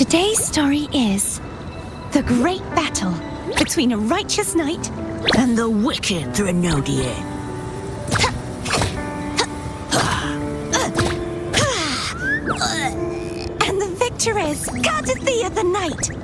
Today's story is the great battle between a righteous knight and the wicked Threnodian. And the victor is Thea the Knight.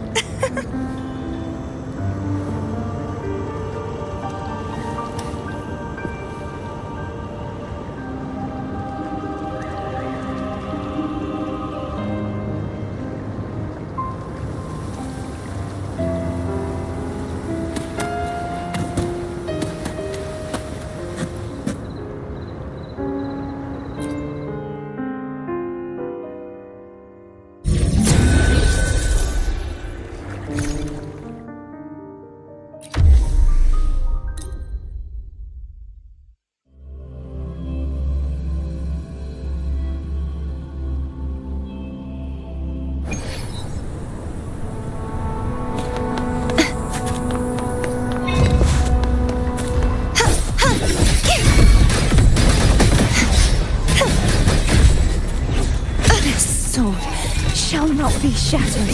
Shall not be shattered.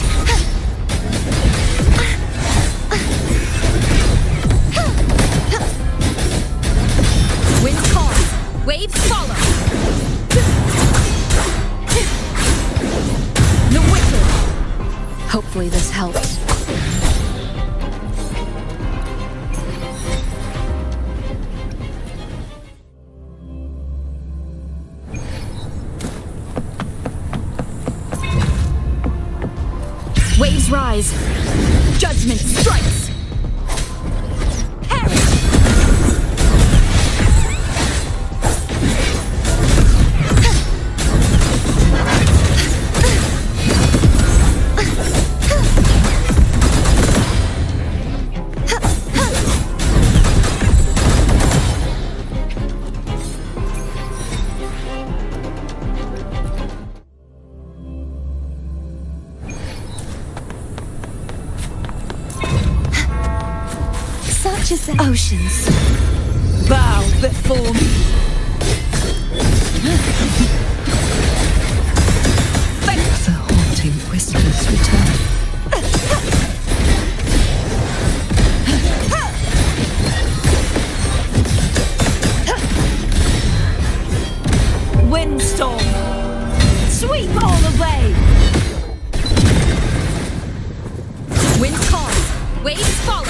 Winds calm, waves follow. The wicked. Hopefully this helps. Waves rise. Judgment strikes. Perish. Such as the oceans Bow before me. The haunting whispers return. Windstorm. Sweep all away. Winds calm, waves follow.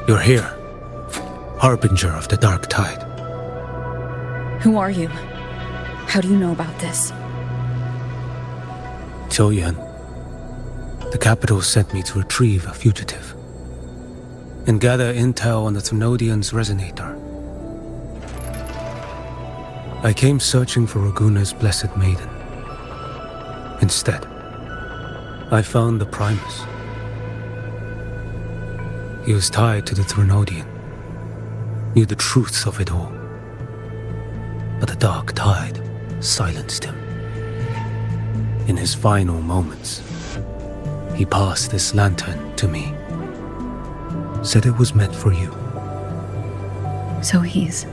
You're here, harbinger of the dark tide. Who are you? How do you know about this? Yan. The capital sent me to retrieve a fugitive and gather intel on the Threnodian's resonator. I came searching for Raguna's blessed maiden. Instead, I found the Primus. He was tied to the Threnodian, knew the truths of it all. But the dark tide silenced him. In his final moments, he passed this lantern to me. Said it was meant for you. So he's...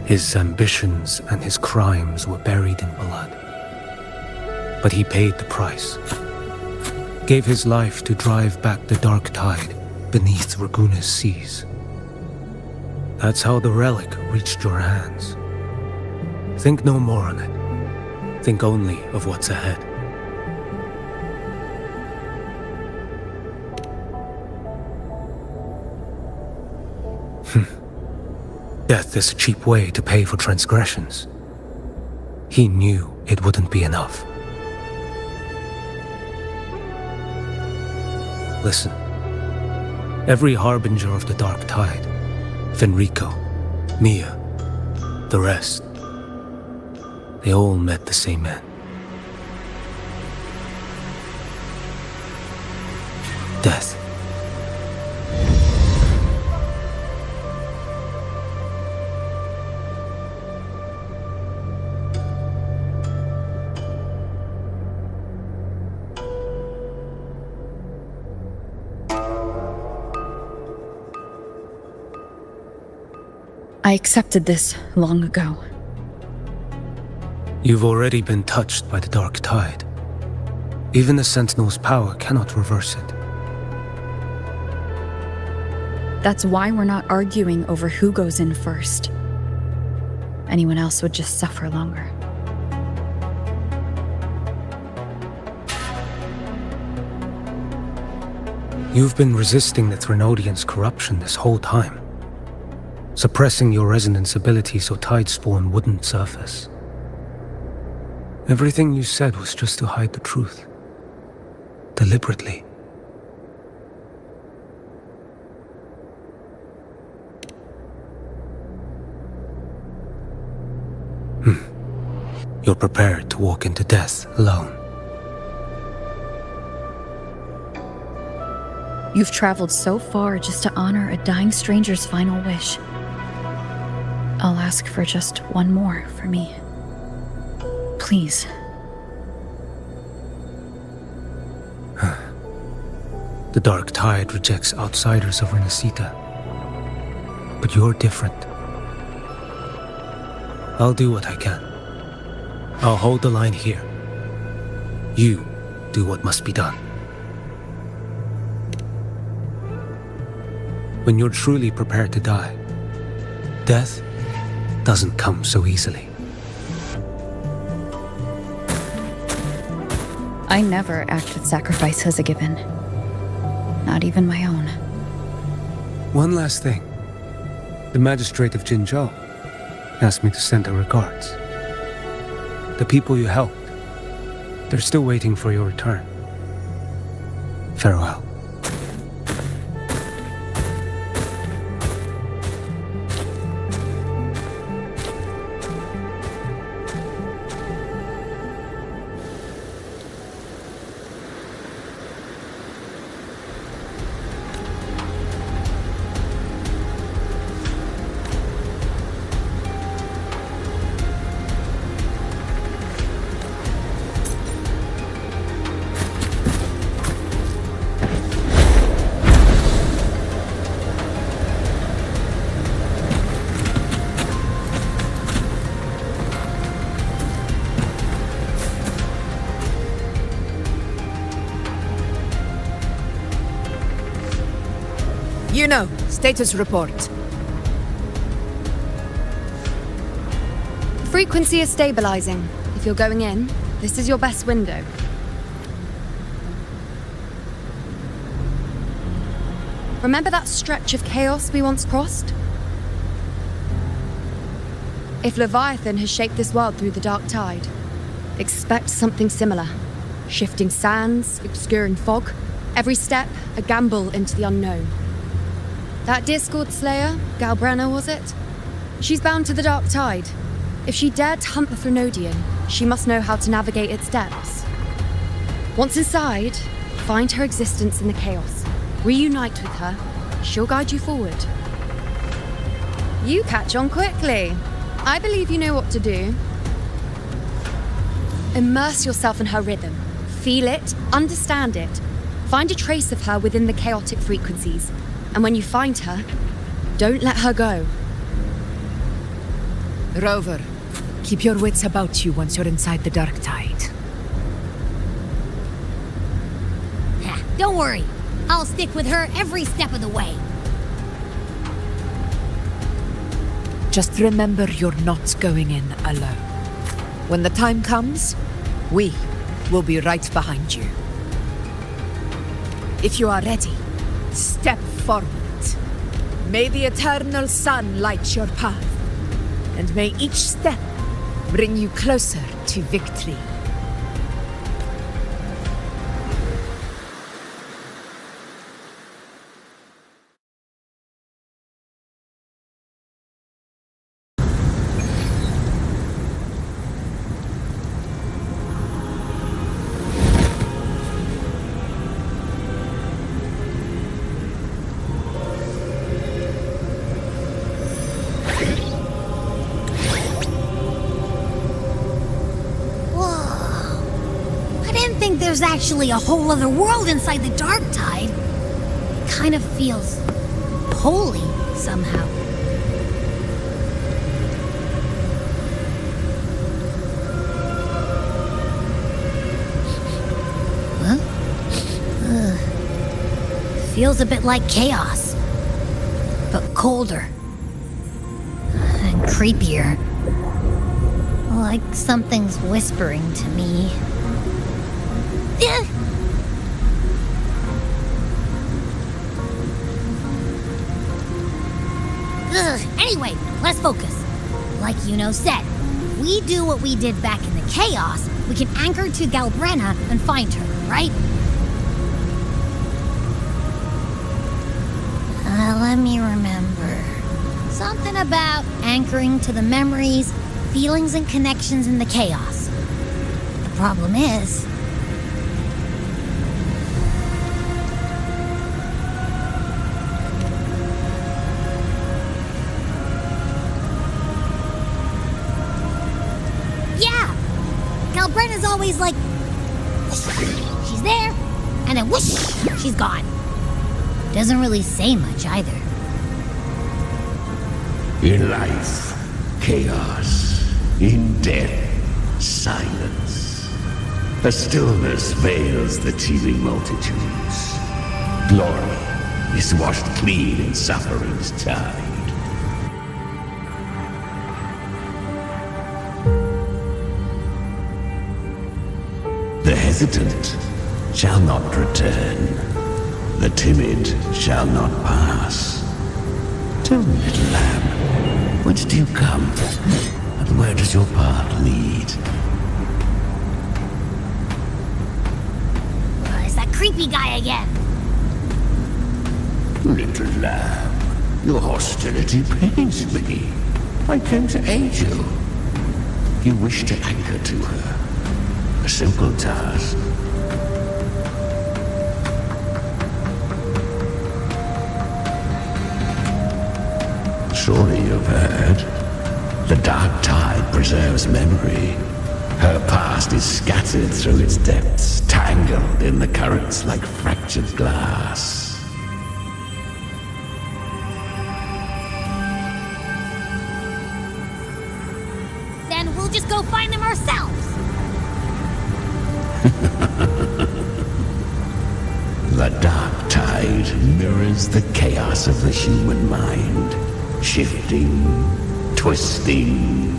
His ambitions and his crimes were buried in blood. But he paid the price. Gave his life to drive back the dark tide beneath Raguna's seas. That's how the relic reached your hands. Think no more on it. Think only of what's ahead. Death is a cheap way to pay for transgressions. He knew it wouldn't be enough. Listen. Every harbinger of the dark tide, Fenrico, Mia, the rest, they all met the same end. Death. I accepted this long ago. You've already been touched by the dark tide. Even the Sentinel's power cannot reverse it. That's why we're not arguing over who goes in first. Anyone else would just suffer longer. You've been resisting the Threnodians' corruption this whole time. Suppressing your resonance ability so Tidespawn wouldn't surface. Everything you said was just to hide the truth. Deliberately. You're prepared to walk into death alone. You've traveled so far just to honor a dying stranger's final wish. I'll ask for just one more for me. Please. The dark tide rejects outsiders of rinascita. But you're different. I'll do what I can. I'll hold the line here. You do what must be done. When you're truly prepared to die, death doesn't come so easily. I never act with sacrifice as a given. Not even my own. One last thing. The magistrate of Jinzhou asked me to send her regards. The people you helped, they're still waiting for your return. Farewell. You know, status report. Frequency is stabilizing. If you're going in, this is your best window. Remember that stretch of chaos we once crossed? If Leviathan has shaped this world through the dark tide, expect something similar. Shifting sands, obscuring fog, every step a gamble into the unknown. That Discord Slayer, Galbrenna was it? She's bound to the dark tide. If she dared to hunt the Threnodian, she must know how to navigate its depths. Once inside, find her existence in the chaos. Reunite with her. She'll guide you forward. You catch on quickly. I believe you know what to do. Immerse yourself in her rhythm. Feel it, understand it. Find a trace of her within the chaotic frequencies. And when you find her, don't let her go. Rover, keep your wits about you once you're inside the dark tide. Don't worry. I'll stick with her every step of the way. Just remember you're not going in alone. When the time comes, we will be right behind you. If you are ready, step forward. May the eternal sun light your path, and may each step bring you closer to victory. There's actually a whole other world inside the dark tide. It kind of feels holy somehow. Huh? Feels a bit like chaos, but colder and creepier. Like something's whispering to me. Anyway, let's focus. Like Yuno said, if we do what we did back in the chaos, we can anchor to Galbrenna and find her, right? Let me remember. Something about anchoring to the memories, feelings, and connections in the chaos. The problem is, Brenna's always like, whoosh, she's there, and then whoosh, she's gone. Doesn't really say much either. In life, chaos. In death, silence. A stillness veils the teeming multitudes. Glory is washed clean in suffering's tide. The hesitant shall not return. The timid shall not pass. Tell me, little lamb, whence do you come? And where does your path lead? It's that creepy guy again. Little lamb, your hostility pains me. I came to aid you. You wish to anchor to her. A simple task. Surely you've heard. The dark tide preserves memory. Her past is scattered through its depths, tangled in the currents like fractured glass. Then we'll just go find them ourselves. The dark tide mirrors the chaos of the human mind, shifting, twisting.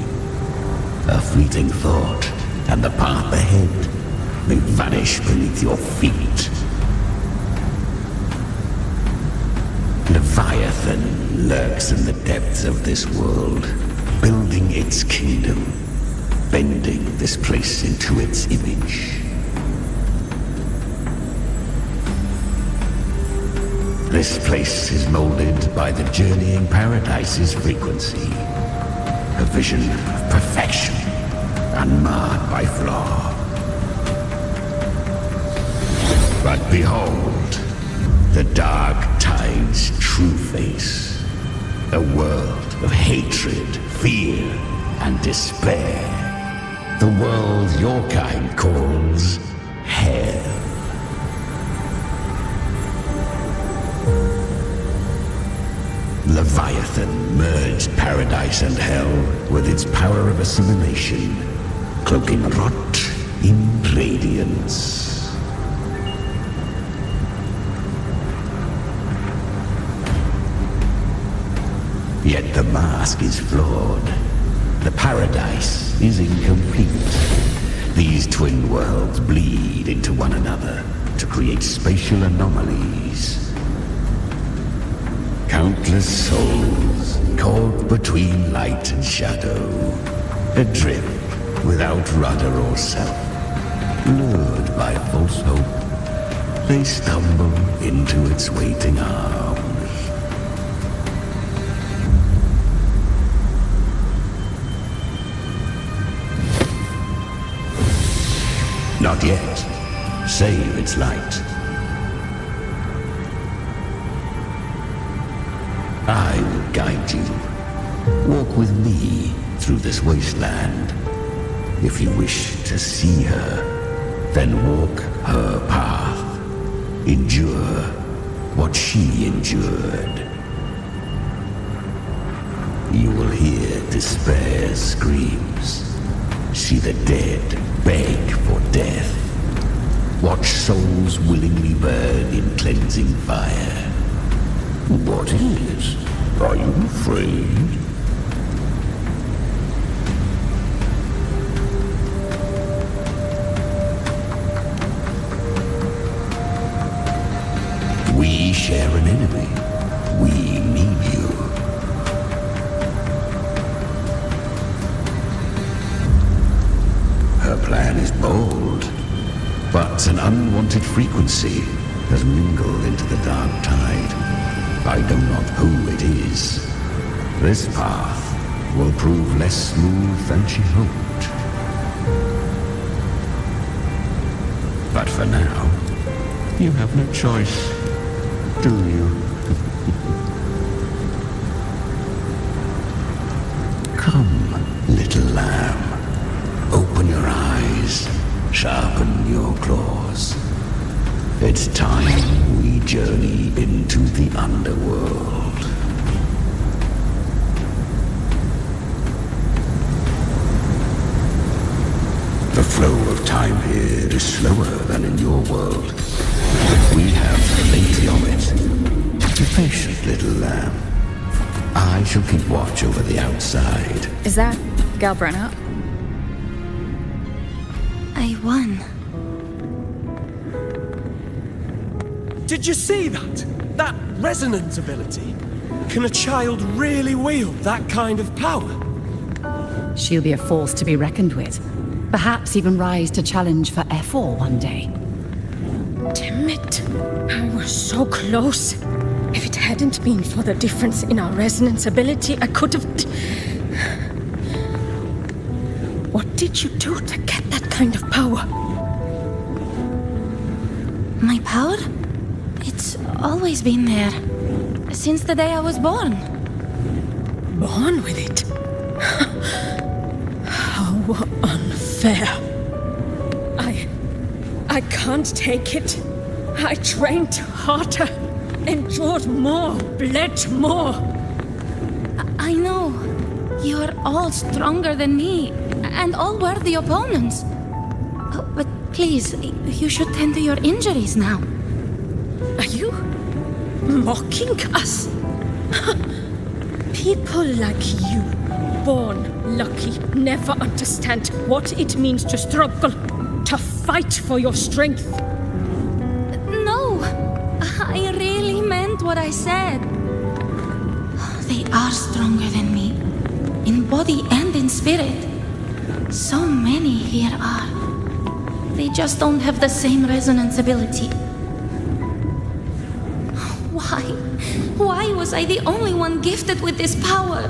A fleeting thought, and the path ahead may vanish beneath your feet. Leviathan lurks in the depths of this world, building its kingdom, bending this place into its image. This place is molded by the journeying paradise's frequency, a vision of perfection, unmarred by flaw. But behold, the dark tide's true face, a world of hatred, fear and despair. The world your kind calls hell. Leviathan merged paradise and hell with its power of assimilation, cloaking rot in radiance. Yet the mask is flawed. The paradise is incomplete. These twin worlds bleed into one another to create spatial anomalies. Countless souls caught between light and shadow, adrift without rudder or self, lured by false hope, they stumble into its waiting arms. Not yet. Save its light. I will guide you. Walk with me through this wasteland. If you wish to see her, then walk her path. Endure what she endured. You will hear despair's screams. See the dead beg for death. Watch souls willingly burn in cleansing fire. What is? Are you afraid? We share an enemy. We need you. Her plan is bold, but an unwanted frequency has mingled into the dark tide. I know not who it is. This path will prove less smooth than she hoped. But for now, you have no choice, do you? Come, little lamb. Open your eyes, sharpen your claws. It's time we journey into the underworld. The flow of time here is slower than in your world. We have plenty of it. Be patient, little lamb. I shall keep watch over the outside. Is that Galbrena? I won. Did you see that? That resonance ability? Can a child really wield that kind of power? She'll be a force to be reckoned with. Perhaps even rise to challenge for F4 one day. Damn it. I was so close. If it hadn't been for the difference in our resonance ability, I could have... What did you do to get that kind of power? My power? It's always been there. Since the day I was born. Born with it? How unfair. I can't take it. I trained harder, endured more, bled more. I know. You're all stronger than me, and all worthy opponents. Oh, but please, you should tend to your injuries now. Are you mocking us? People like you, born lucky, never understand what it means to struggle, to fight for your strength. No, I really meant what I said. They are stronger than me, in body and in spirit. So many here are. They just don't have the same resonance ability. Why was I the only one gifted with this power?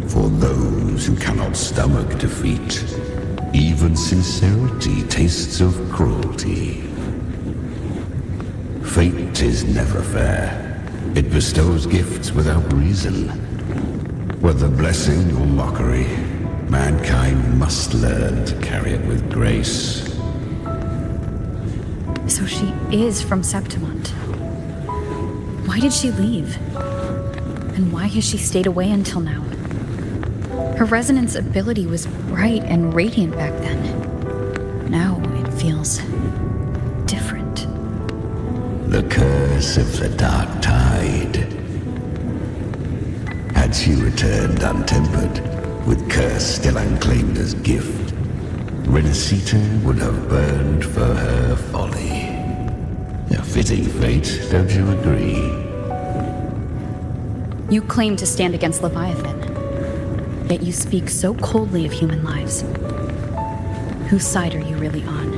For those who cannot stomach defeat, even sincerity tastes of cruelty. Fate is never fair, It bestows gifts without reason. Whether blessing or mockery, mankind must learn to carry it with grace. So she is from Septimont. Why did she leave? And why has she stayed away until now? Her resonance ability was bright and radiant back then. Now it feels different. The curse of the Dark Tide. Had she returned untempered, with curse still unclaimed as gift, rinascita would have burned for her folly. A fitting fate, don't you agree? You claim to stand against Leviathan, yet you speak so coldly of human lives. Whose side are you really on?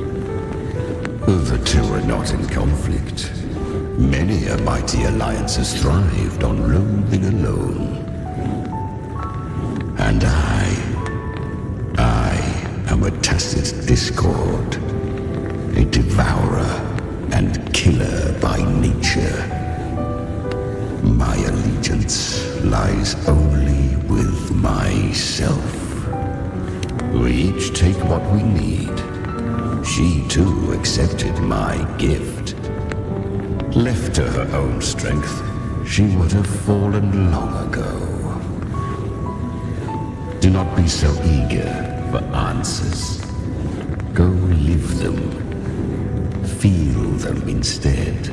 The two are not in conflict. Many a mighty alliance has thrived on loathing alone. And I am a tacit discord, a devourer and killer by nature. My allegiance lies only with myself. We each take what we need. She too accepted my gift. Left to her own strength, she would have fallen long ago. Do not be so eager for answers. Go live them. Feel them instead.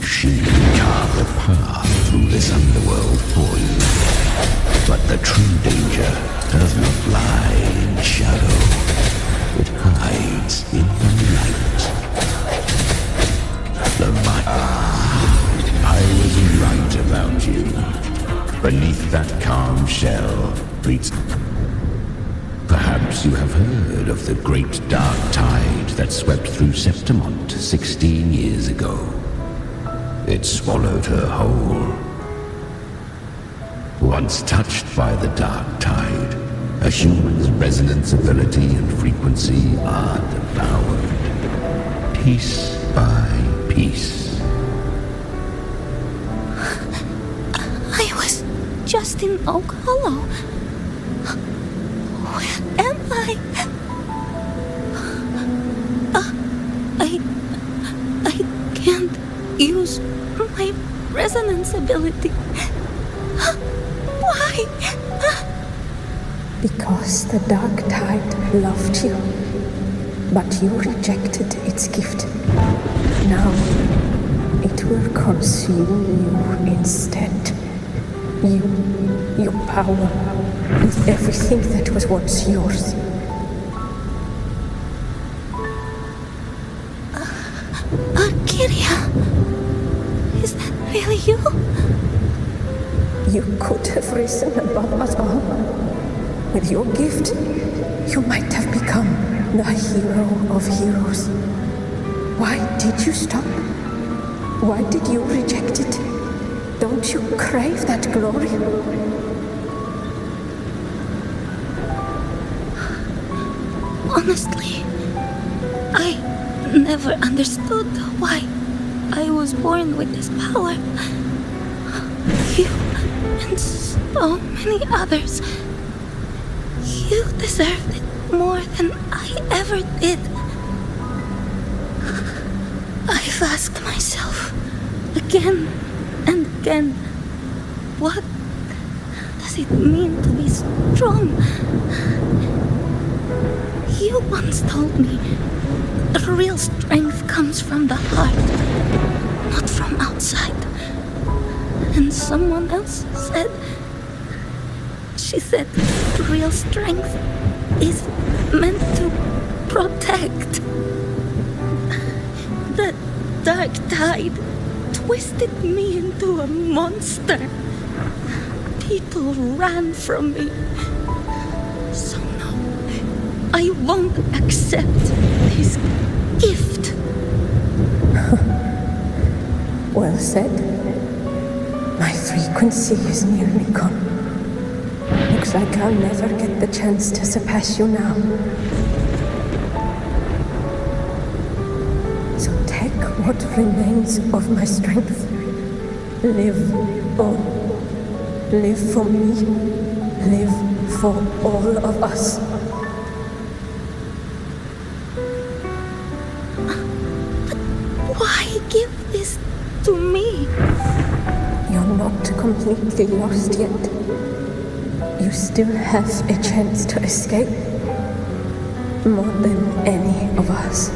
She carved a path through this underworld for you. But the true danger does not lie in shadow. It hides in the light. I was right about you. Beneath that calm shell breathes... Perhaps you have heard of the great dark tide that swept through Septimont 16 years ago. It swallowed her whole. Once touched by the dark tide, a human's resonance ability and frequency are devoured, piece by piece. I was just in Oak Hollow. Where am I? I can't use my resonance ability. Why? Because the dark tide loved you, but you rejected its gift. Now, it will consume you instead. You, your power, and everything that was once yours. Kyria, is that really you? You could have risen above us all. With your gift, you might have become the hero of heroes. Why did you stop? Why did you reject it? Don't you crave that glory? Honestly, I never understood why I was born with this power. You and so many others. You deserved it more than I ever did. I've asked myself again and again, what does it mean to be strong? You once told me real strength comes from the heart, not from outside. And someone else said, she said, real strength is meant to protect. The dark tide twisted me into a monster. People ran from me. So no, I won't accept this gift. Well said. My frequency is nearly gone. Looks like I'll never get the chance to surpass you now. So take what remains of my strength. Live on. Live for me. Live for all of us. Why give this to me? You're not completely lost yet. You still have a chance to escape. More than any of us.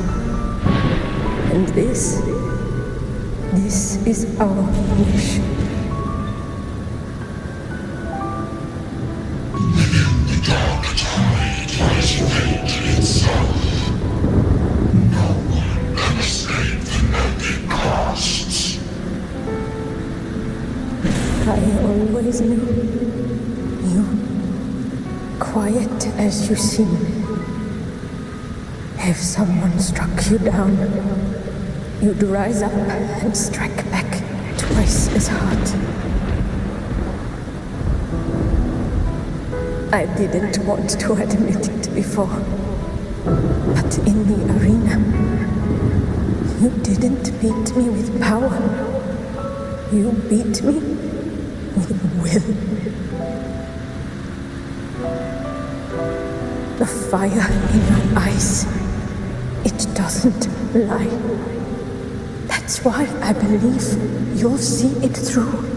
And this is our wish. Within the dark tide lies fate itself. No one can escape the naked costs. I always knew you, quiet as you seem. If someone struck you down, you'd rise up and strike back twice as hard. I didn't want to admit it before, but in the arena, you didn't beat me with power. You beat me with will. The fire in your eyes, it doesn't lie. That's why I believe you'll see it through.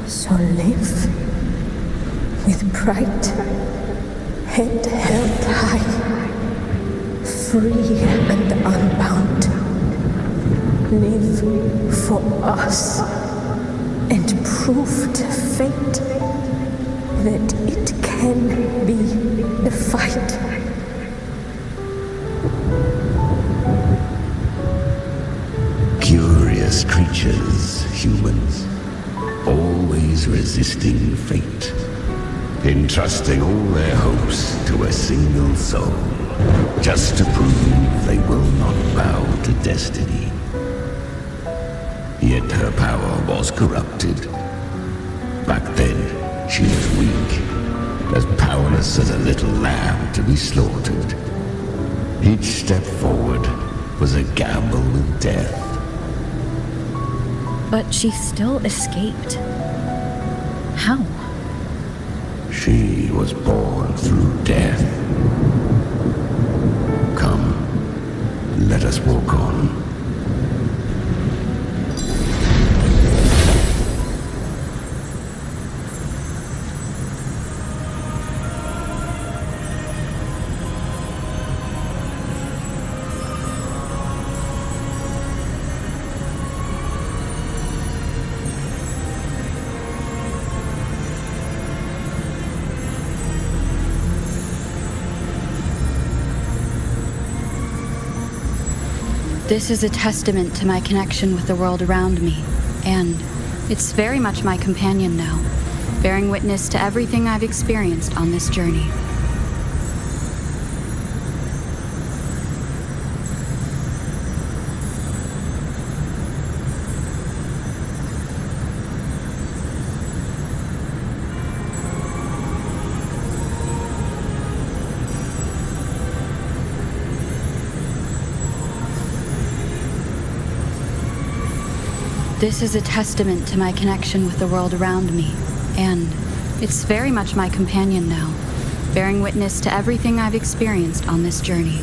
So live with pride, head held high, free and unbound. Live for us and prove to fate that it can be the fight. Curious creatures, humans, always resisting fate, entrusting all their hopes to a single soul, just to prove they will not bow to destiny. Yet her power was corrupted. Back then, she was weak, as powerless as a little lamb to be slaughtered. Each step forward was a gamble with death. But she still escaped. How? She was born through death. Come, let us walk on. This is a testament to my connection with the world around me, and it's very much my companion now, bearing witness to everything I've experienced on this journey. This is a testament to my connection with the world around me, and it's very much my companion now, bearing witness to everything I've experienced on this journey.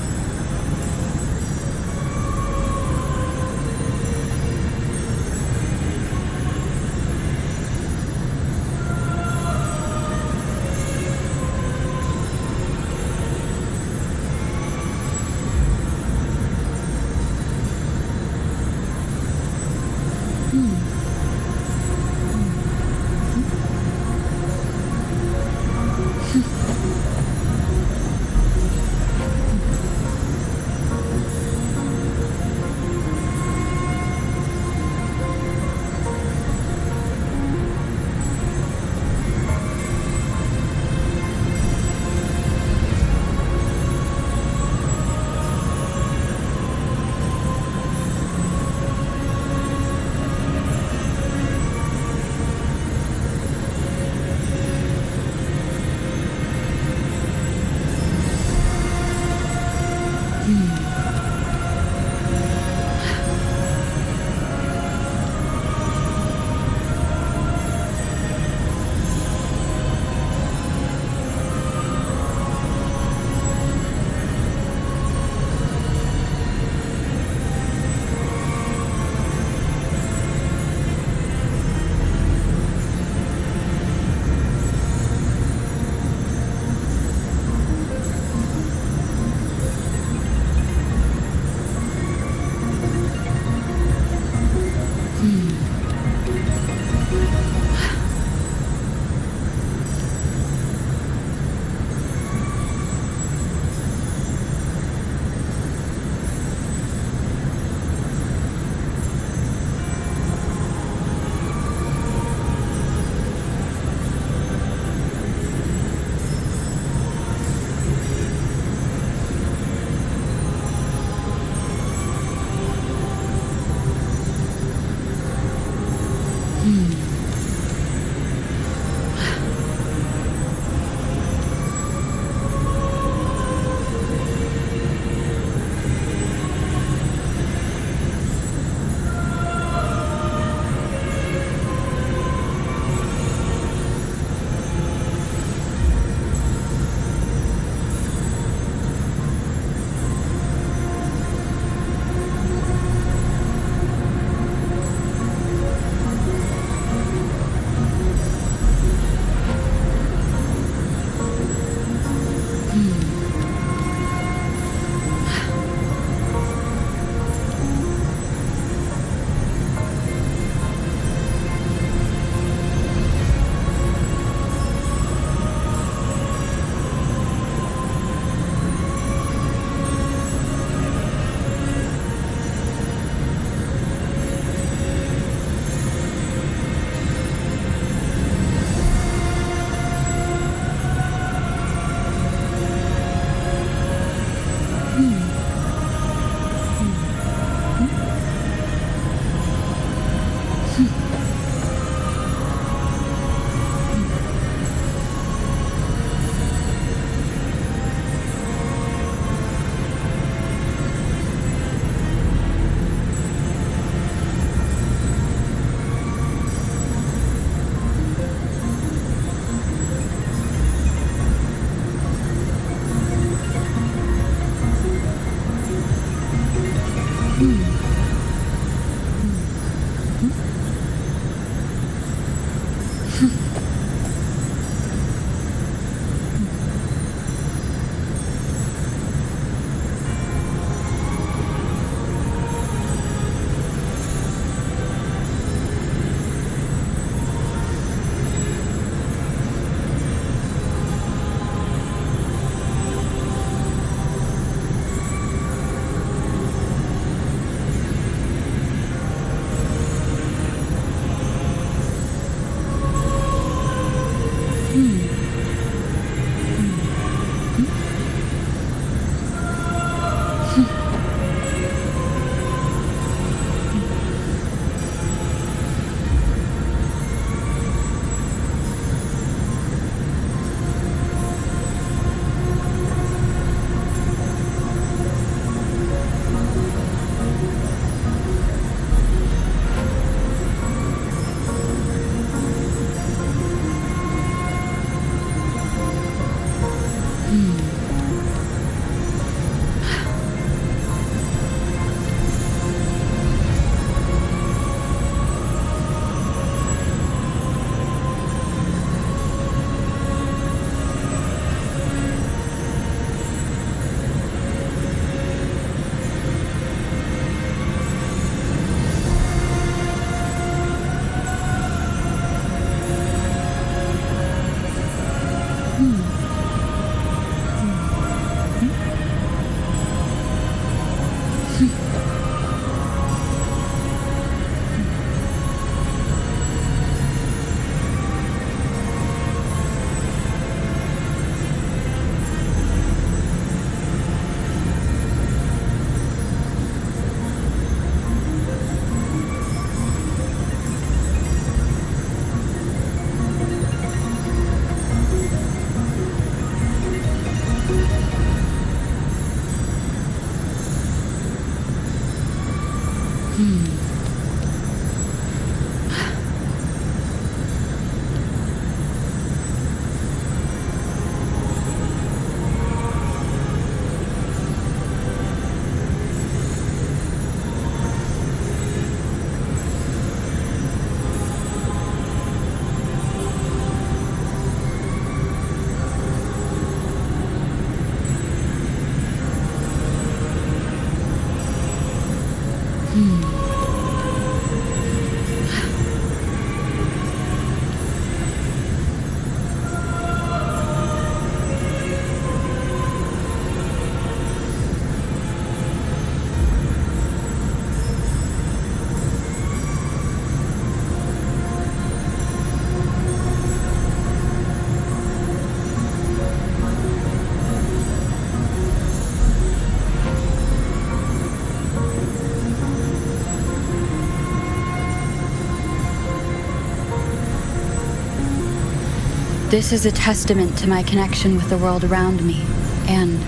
This is a testament to my connection with the world around me, and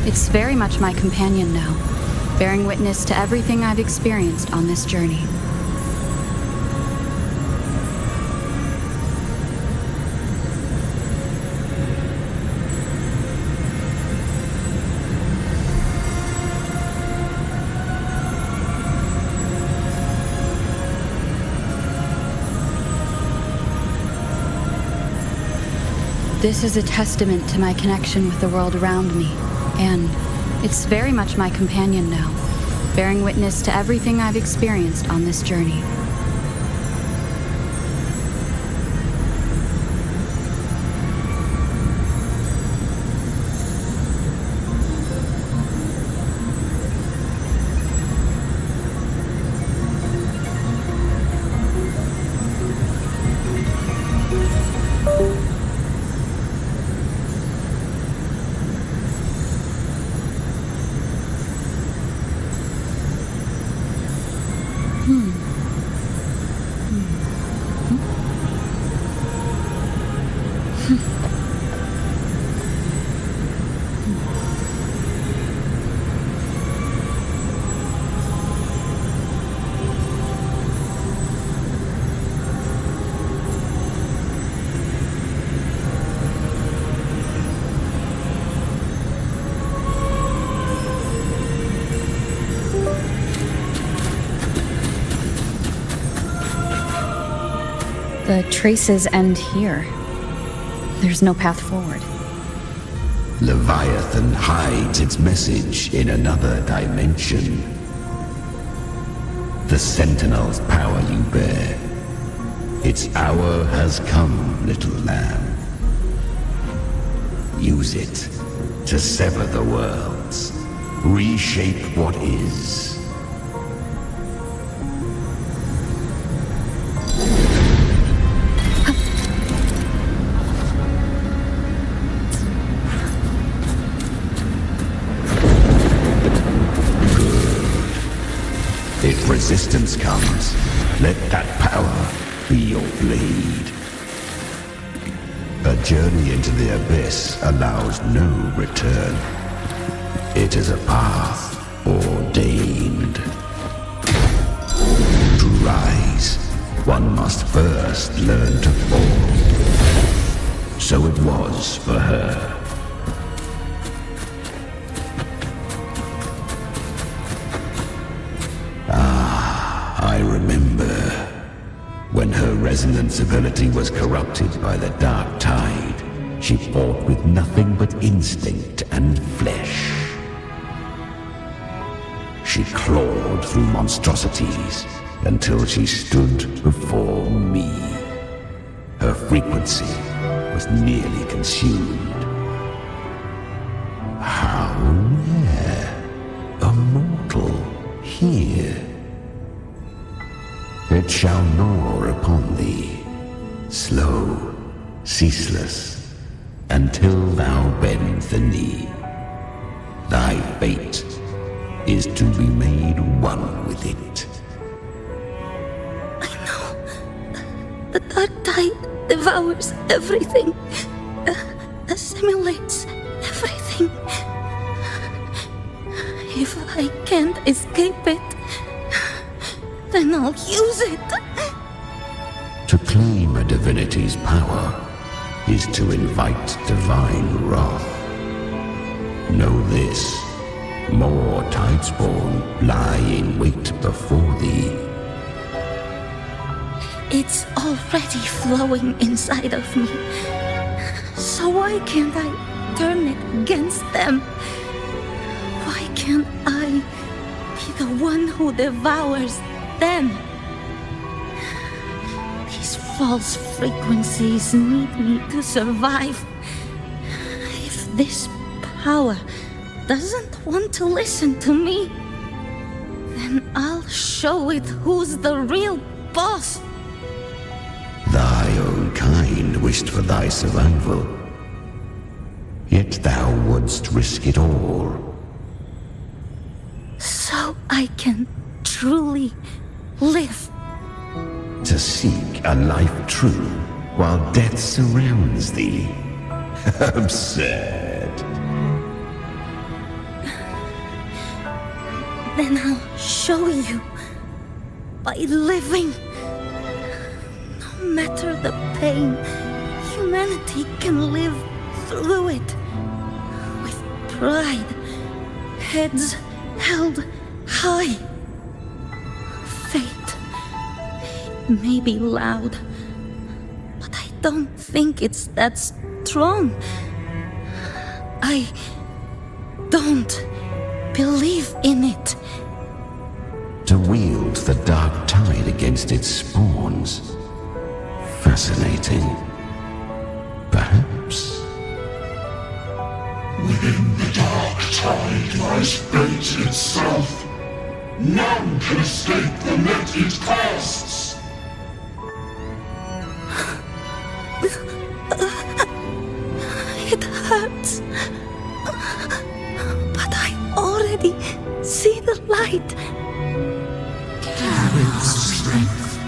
it's very much my companion now, bearing witness to everything I've experienced on this journey. This is a testament to my connection with the world around me, and it's very much my companion now, bearing witness to everything I've experienced on this journey. The traces end here. There's no path forward. Leviathan hides its message in another dimension. The Sentinel's power you bear. Its hour has come, little lamb. Use it to sever the worlds, reshape what is. If resistance comes, let that power be your blade. A journey into the abyss allows no return. It is a path ordained. To rise, one must first learn to fall. So it was for her. I remember when her resonance ability was corrupted by the dark tide. She fought with nothing but instinct and flesh. She clawed through monstrosities until she stood before me. Her frequency was nearly consumed. How rare a mortal here. It shall gnaw upon thee, slow, ceaseless, until thou bend the knee. Thy fate is to be made one with it. I know. The dark tide devours everything, assimilates everything. If I can't escape it, then I'll use it. To claim a divinity's power is to invite divine wrath. Know this, more tidespawn lie in wait before thee. It's already flowing inside of me. So why can't I turn it against them? Why can't I be the one who devours them? These false frequencies need me to survive. If this power doesn't want to listen to me, then I'll show it who's the real boss. Thy own kind wished for thy survival, yet thou wouldst risk it all. So I can truly live. To seek a life true while death surrounds thee. Absurd. Then I'll show you. By living. No matter the pain, humanity can live through it. With pride. Heads held high. Fate. It may be loud, but I don't think it's that strong. I don't believe in it. To wield the dark tide against its spawns. Fascinating. Perhaps. Within the dark tide lies fate itself. None can escape the net it casts. It hurts. But I already see the light. Carry our strength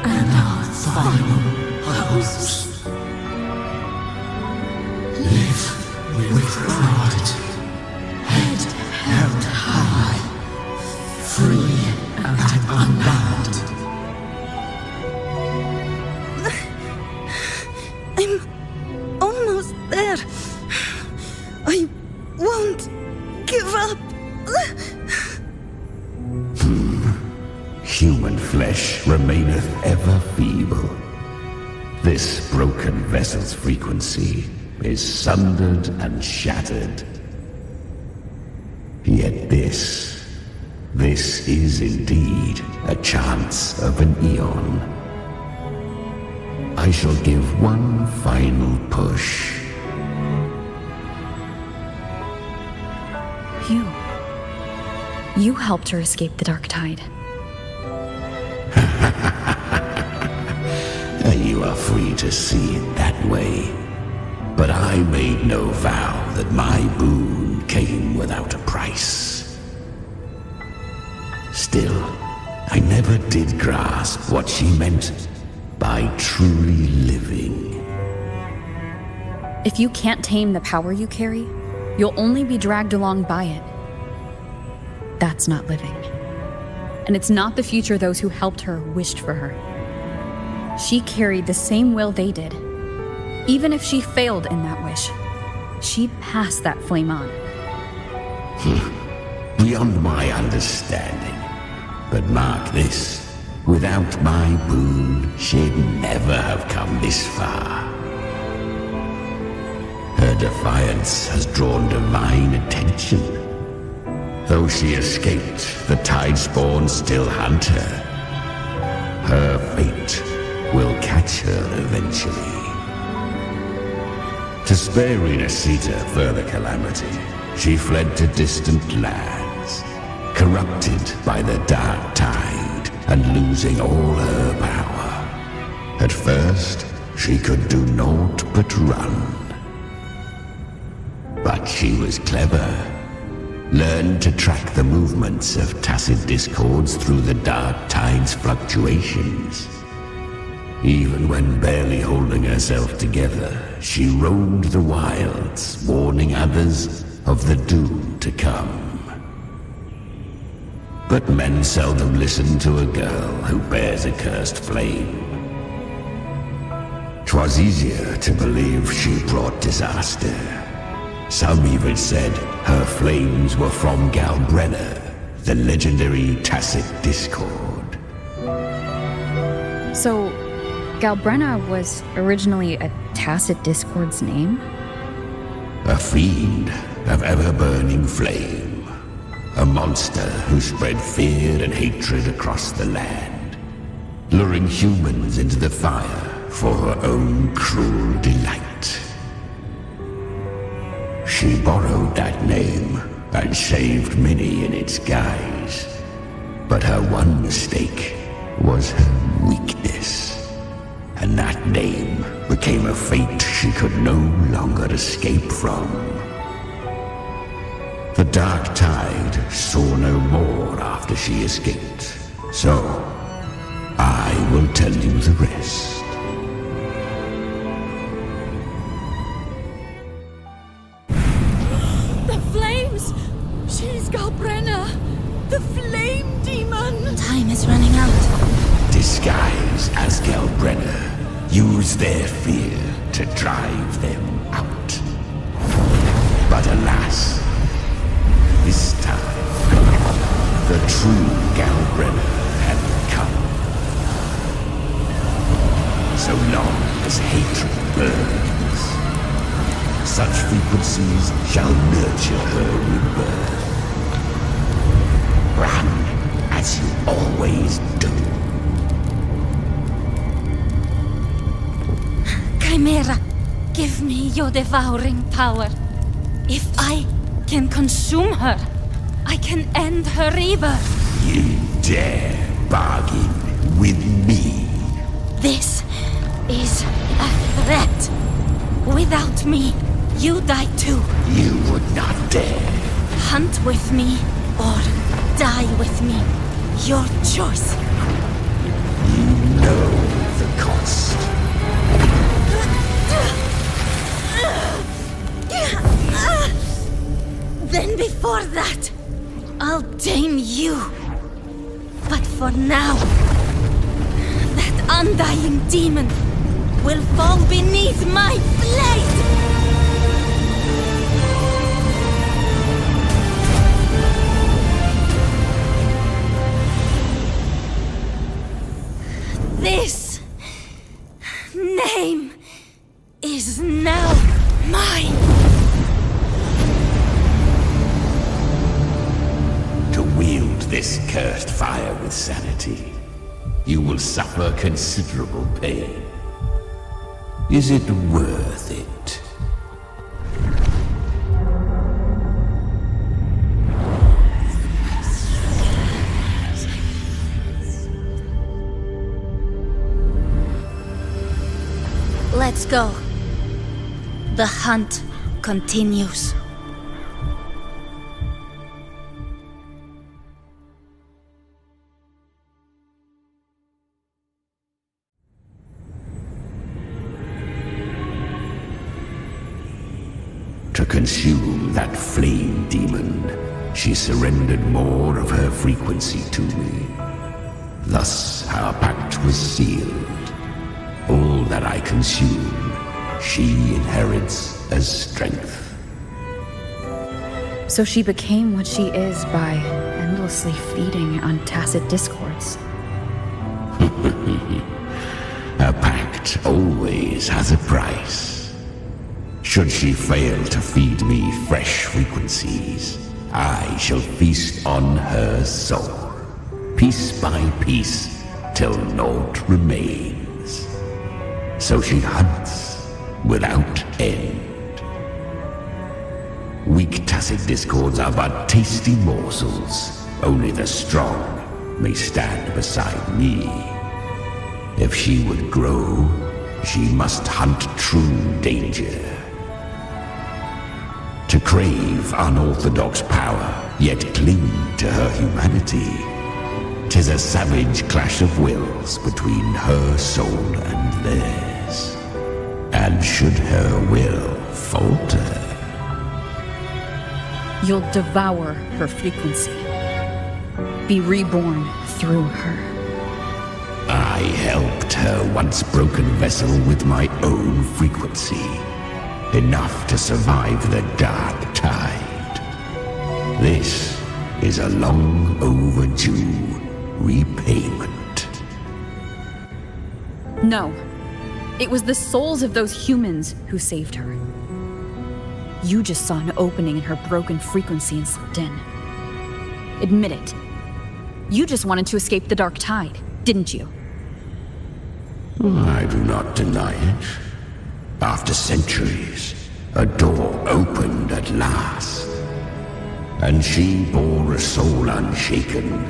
and our final hopes. Live with pride, head held high, free and unbound. I'm almost there. I won't give up. Human flesh remaineth ever feeble. This broken vessel's frequency is sundered and shattered. Yet this is indeed a chance of an eon. I shall give one final push. You helped her escape the dark tide. You are free to see it that way. But I made no vow that my boon came without a price. Still, I never did grasp what she meant by truly living. If you can't tame the power you carry, you'll only be dragged along by it. That's not living. And it's not the future those who helped her wished for her. She carried the same will they did. Even if she failed in that wish, she'd pass that flame on. Beyond my understanding. But mark this, without my boon, she'd never have come this far. Her defiance has drawn divine attention. Though she escaped, the Tidespawn still hunt her. Her fate will catch her eventually. To spare rinascita further calamity, she fled to distant lands, corrupted by the dark tide and losing all her power. At first, she could do naught but run. But she was clever. Learned to track the movements of tacit discords through the dark tide's fluctuations. Even when barely holding herself together, she roamed the wilds, warning others of the doom to come. But men seldom listen to a girl who bears a cursed flame. 'Twas easier to believe she brought disaster. Some even said her flames were from Galbrenna, the legendary tacit discord. So, Galbrenna was originally a tacit discord's name? A fiend of ever-burning flame. A monster who spread fear and hatred across the land, luring humans into the fire for her own cruel delight. She borrowed that name and saved many in its guise. But her one mistake was her weakness. And that name became a fate she could no longer escape from. The dark tide saw no more after she escaped. So, I will tell you the rest. Skullbrenner! The flame demon! Time is running out. Disguised as Gelbrenner, use their fear to drive them out. But alas, this time, the true Gelbrenner had come. So long as hatred burns, such frequencies shall nurture her rebirth. Run as you always do. Chimera, give me your devouring power. If I can consume her, I can end her rebirth. You dare bargain with me? This is a threat. Without me, you die too. You would not dare. Hunt with me or die with me. Your choice. You know the cost. Then before that, I'll tame you. But for now, that undying demon will fall beneath my blade! This name is now mine! To wield this cursed fire with sanity, you will suffer considerable pain. Is it worth it? Let's go. The hunt continues. To consume that flame demon, she surrendered more of her frequency to me. Thus our pact was sealed. All that I consume, she inherits as strength. So she became what she is by endlessly feeding on tacit discords. A pact always has a price. Should she fail to feed me fresh frequencies, I shall feast on her soul, piece by piece, till naught remains. So she hunts without end. Weak tacit discords are but tasty morsels. Only the strong may stand beside me. If she would grow, she must hunt true danger. To crave unorthodox power, yet cling to her humanity, 'tis a savage clash of wills between her soul and theirs. And should her will falter, You'll devour her frequency. Be reborn through her. I helped her once broken vessel with my own frequency. Enough to survive the dark tide. This is a long overdue repayment. No. It was the souls of those humans who saved her. You just saw an opening in her broken frequency and slipped in. Admit it. You just wanted to escape the dark tide, didn't you? I do not deny it. After centuries, a door opened at last. And she bore a soul unshaken,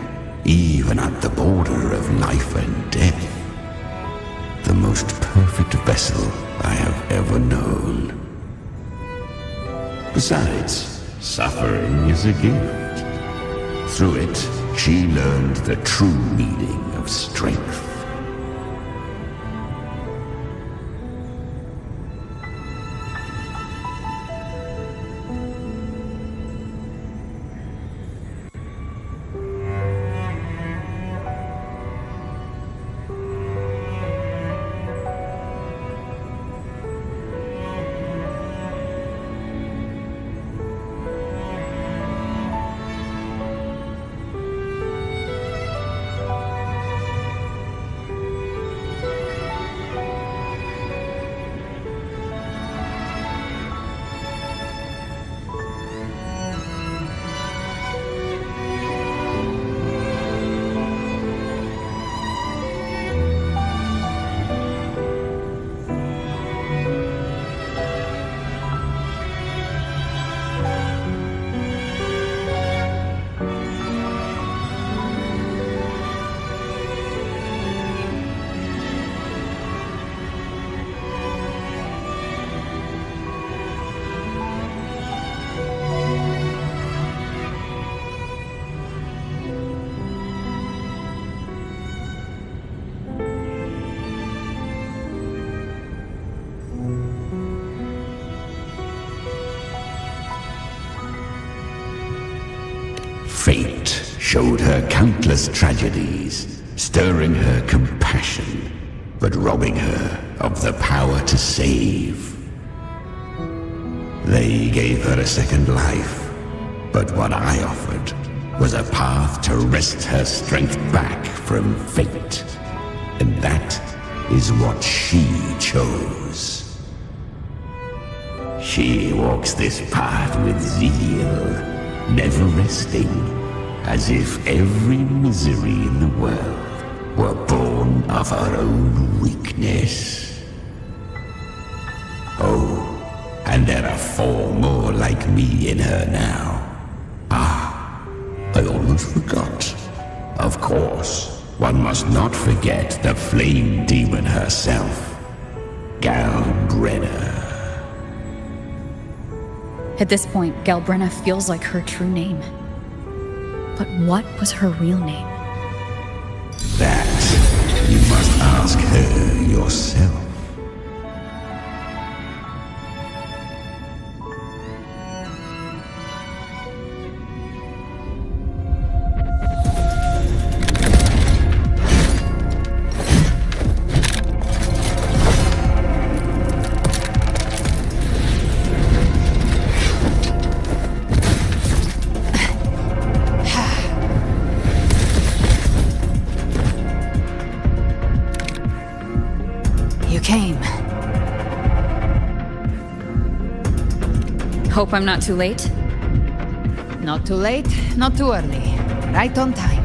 even at the border of life and death. The most perfect vessel I have ever known. Besides, suffering is a gift. Through it, she learned the true meaning of strength. Fate showed her countless tragedies, stirring her compassion, but robbing her of the power to save. They gave her a second life, but what I offered was a path to wrest her strength back from fate. And that is what she chose. She walks this path with zeal, never resting, as if every misery in the world were born of her own weakness. Oh, and there are 4 more like me in her now. I almost forgot. Of course, one must not forget the flame demon herself, Galbrenna. At this point, Galbrenna feels like her true name. But what was her real name? That you must ask her yourself. Hope I'm not too late. Not too late, not too early. Right on time.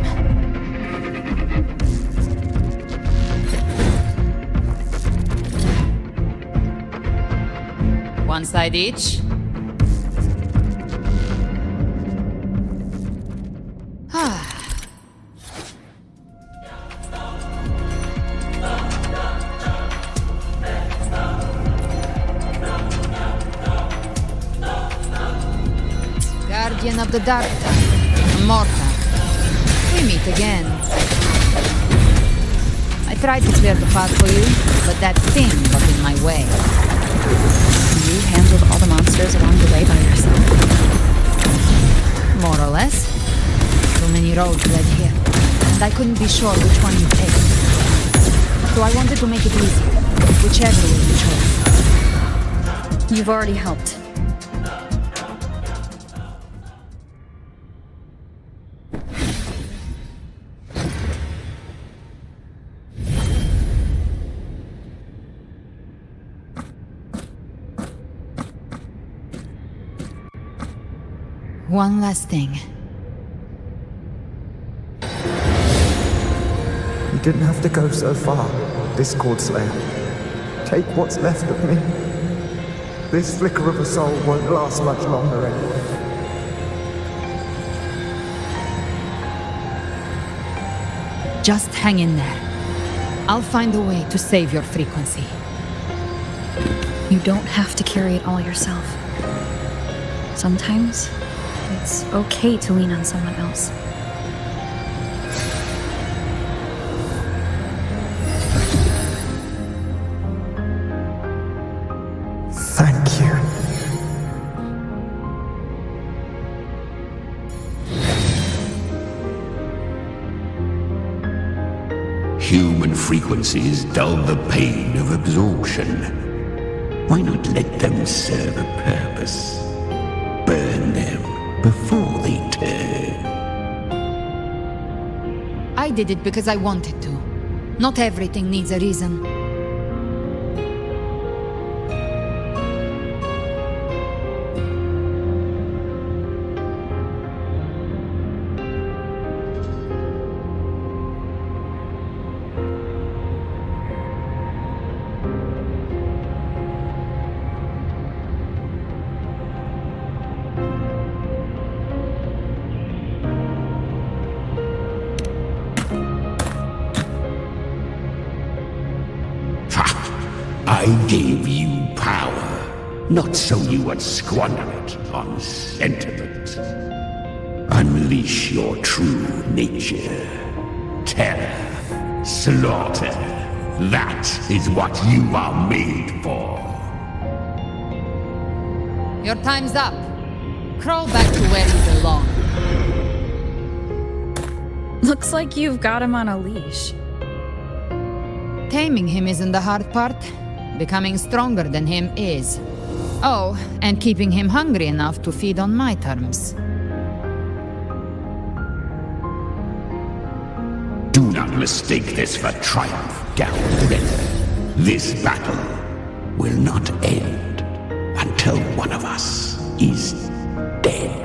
One side each. Guardian of the Dark Tide, Immortal. We meet again. I tried to clear the path for you, but that thing got in my way. You handled all the monsters along the way by yourself? More or less. Too many roads led here, and I couldn't be sure which one you'd take. So I wanted to make it easy, whichever way you chose. You've already helped. One last thing. You didn't have to go so far, Discord Slayer. Take what's left of me. This flicker of a soul won't last much longer anyway. Just hang in there. I'll find a way to save your frequency. You don't have to carry it all yourself. Sometimes, it's okay to lean on someone else. Thank you. Human frequencies dull the pain of absorption. Why not let them serve a purpose? Burn them before they turn. I did it because I wanted to. Not everything needs a reason. I gave you power, not so you would squander it on sentiment. Unleash your true nature. Terror, slaughter. That is what you are made for. Your time's up. Crawl back to where you belong. Looks like you've got him on a leash. Taming him isn't the hard part. Becoming stronger than him is. Oh, and keeping him hungry enough to feed on my terms. Do not mistake this for triumph, Galbraith. This battle will not end until one of us is dead.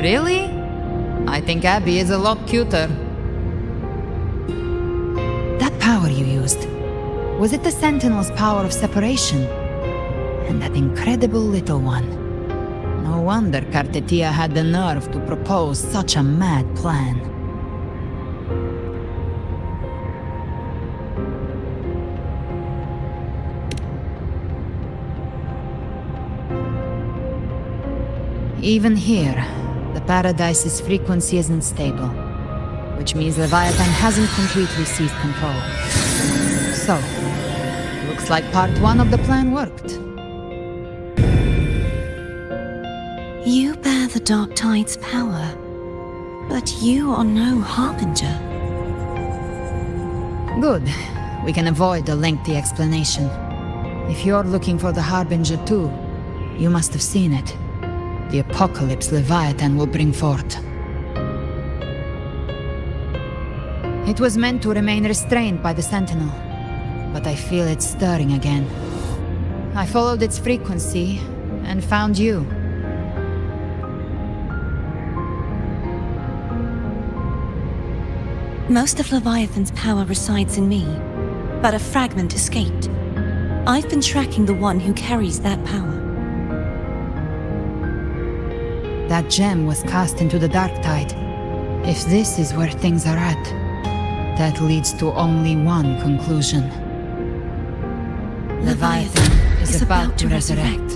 Really? I think Abby is a lot cuter. That power you used, was it the Sentinel's power of separation? And that incredible little one. No wonder Kartetia had the nerve to propose such a mad plan. Even here, the Paradise's frequency isn't stable, which means Leviathan hasn't completely seized control. So, looks like part 1 of the plan worked. You bear the Dark Tide's power, but you are no Harbinger. Good. We can avoid a lengthy explanation. If you're looking for the Harbinger too, you must have seen it. The apocalypse Leviathan will bring forth. It was meant to remain restrained by the Sentinel, but I feel it stirring again. I followed its frequency and found you. Most of Leviathan's power resides in me, but a fragment escaped. I've been tracking the one who carries that power. That gem was cast into the Dark Tide. If this is where things are at, that leads to only one conclusion. Leviathan is about to resurrect.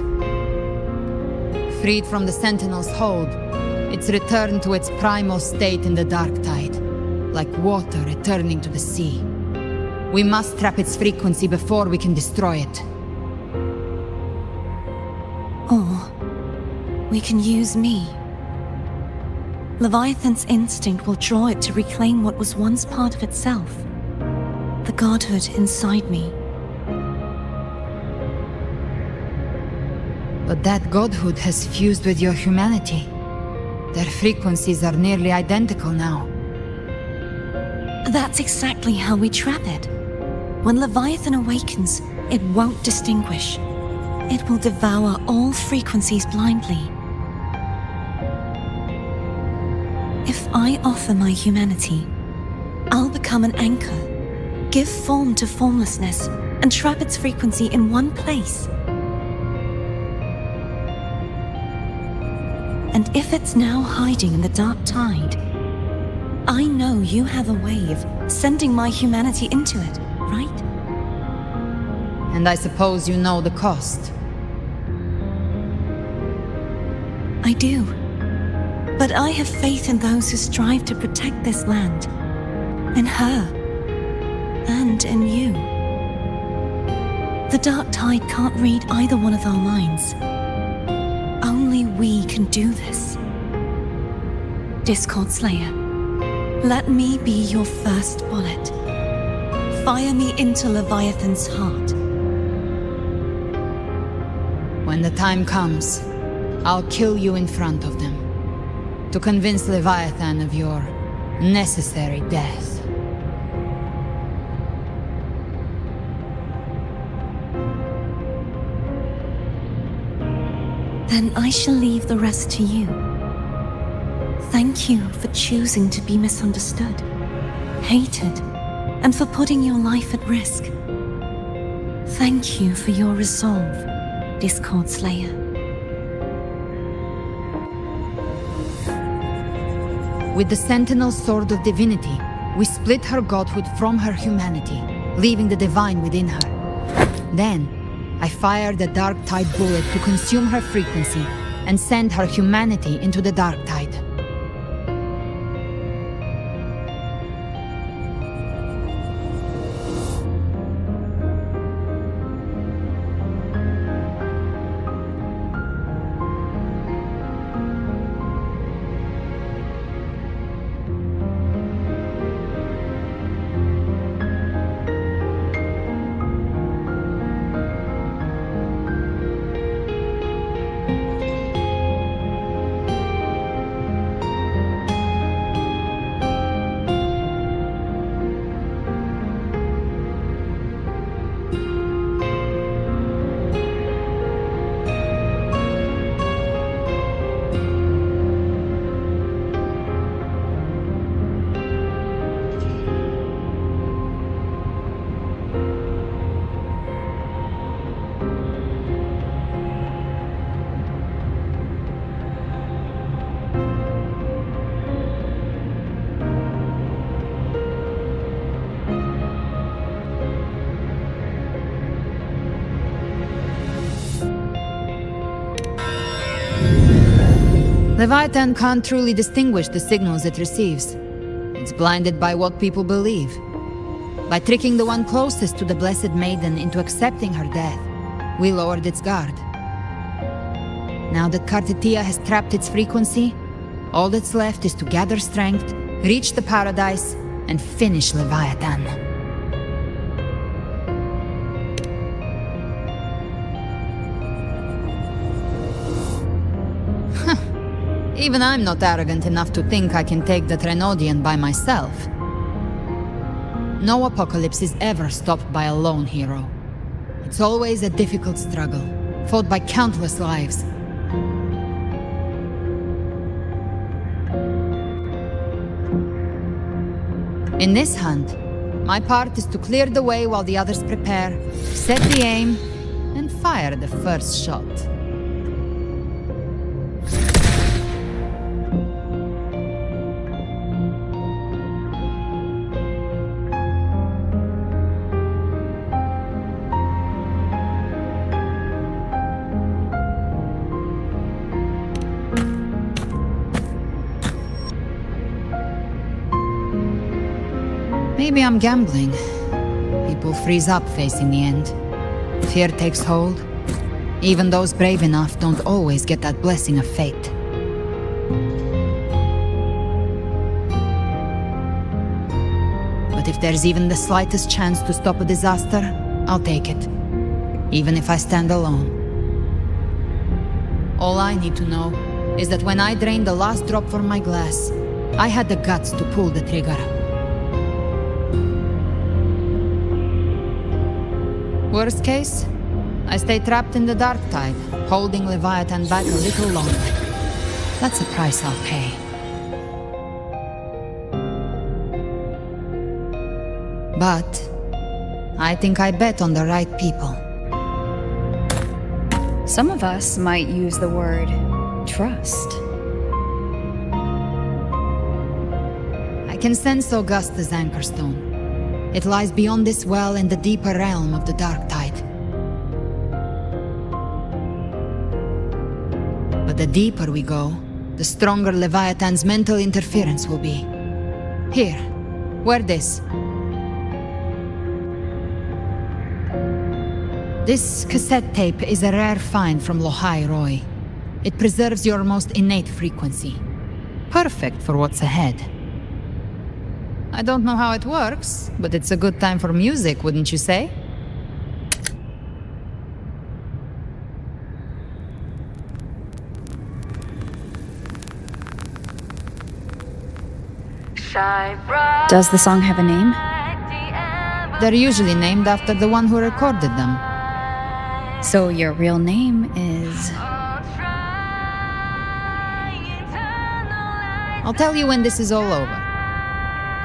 Freed from the Sentinel's hold, it's returned to its primal state in the Dark Tide, like water returning to the sea. We must trap its frequency before we can destroy it. Or we can use me. Leviathan's instinct will draw it to reclaim what was once part of itself. The godhood inside me. But that godhood has fused with your humanity. Their frequencies are nearly identical now. That's exactly how we trap it. When Leviathan awakens, it won't distinguish. It will devour all frequencies blindly. If I offer my humanity, I'll become an anchor, give form to formlessness, and trap its frequency in one place. And if it's now hiding in the Dark Tide, I know you have a way of sending my humanity into it, right? And I suppose you know the cost. I do. But I have faith in those who strive to protect this land. In her. And in you. The Dark Tide can't read either one of our minds. Only we can do this. Discord Slayer, let me be your first bullet. Fire me into Leviathan's heart. When the time comes, I'll kill you in front of them. To convince Leviathan of your necessary death. Then I shall leave the rest to you. Thank you for choosing to be misunderstood, hated, and for putting your life at risk. Thank you for your resolve, Discord Slayer. With the Sentinel Sword of Divinity, we split her godhood from her humanity, leaving the divine within her. Then, I fired the Dark Tide bullet to consume her frequency and send her humanity into the Dark Tide. Leviathan can't truly distinguish the signals it receives. It's blinded by what people believe. By tricking the one closest to the Blessed Maiden into accepting her death, we lowered its guard. Now that Kartitia has trapped its frequency, all that's left is to gather strength, reach the paradise, and finish Leviathan. Even I'm not arrogant enough to think I can take the Trenodian by myself. No apocalypse is ever stopped by a lone hero. It's always a difficult struggle, fought by countless lives. In this hunt, my part is to clear the way while the others prepare, set the aim, and fire the first shot. Maybe I'm gambling. People freeze up facing the end. Fear takes hold. Even those brave enough don't always get that blessing of fate. But if there's even the slightest chance to stop a disaster, I'll take it. Even if I stand alone. All I need to know is that when I drained the last drop from my glass, I had the guts to pull the trigger. Worst case, I stay trapped in the Dark Tide, holding Leviathan back a little longer. That's a price I'll pay. But I think I bet on the right people. Some of us might use the word trust. I can sense Augusta's anchor stone. It lies beyond this well in the deeper realm of the Dark Tide. But the deeper we go, the stronger Leviathan's mental interference will be. Here, wear this. This cassette tape is a rare find from Lohai Roy. It preserves your most innate frequency. Perfect for what's ahead. I don't know how it works, but it's a good time for music, wouldn't you say? Does the song have a name? They're usually named after the one who recorded them. So your real name is... I'll tell you when this is all over.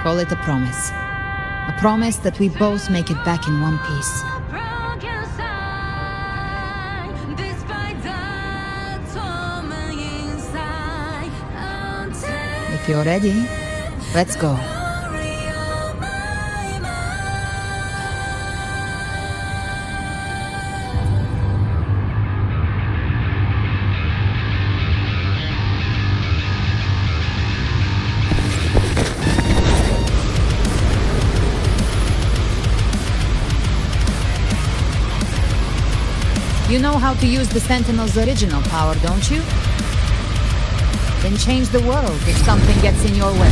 Call it a promise. A promise that we both make it back in one piece. If you're ready, let's go. You know how to use the Sentinel's original power, don't you? Then change the world if something gets in your way.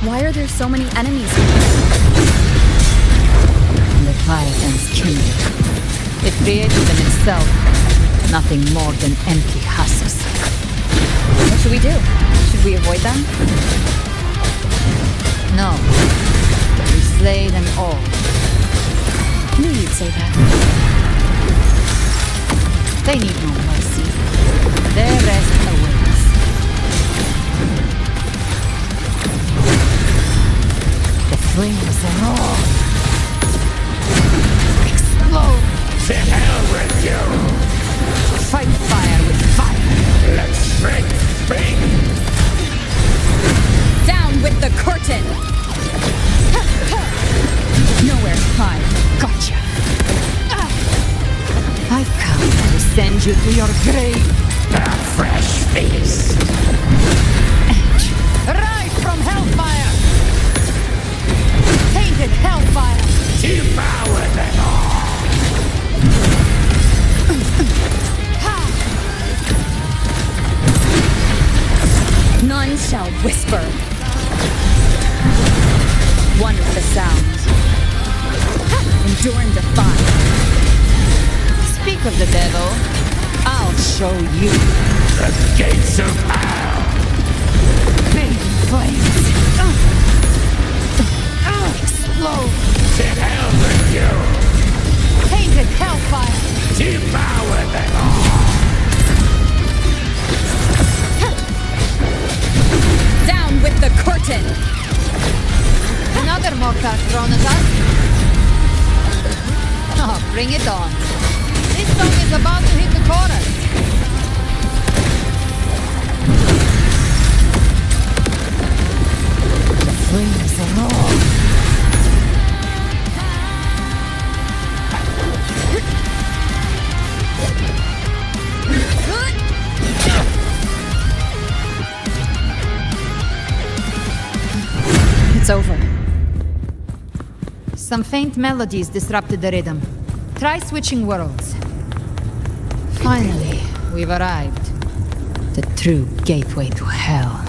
Why are there so many enemies? Leviathan's kindred. It created them itself. Nothing more than empty husks. What should we do? Should we avoid them? No. We slay them all. Knew you'd say that. They need no mercy. Their rest awaits. The flames are all explode. To hell with you! Fight fire with fire. Let's break big! Down with the curtain! Nowhere to hide. Gotcha. I've come to send you to your grave. A fresh feast! Rise from hellfire! Tainted hellfire! Devour them all! None shall whisper. One with the sound. Endure and defy. Speak of the devil, I'll show you. The gates of hell! Big flames. Explode. To hell with you! Tainted hellfire. Devour them all! Down with the curtain! Another mortar thrown at us. Oh, bring it on. This song is about to hit the chorus. The flames are all. It's over. Some faint melodies disrupted the rhythm. Try switching worlds. Finally, we've arrived. The true gateway to hell.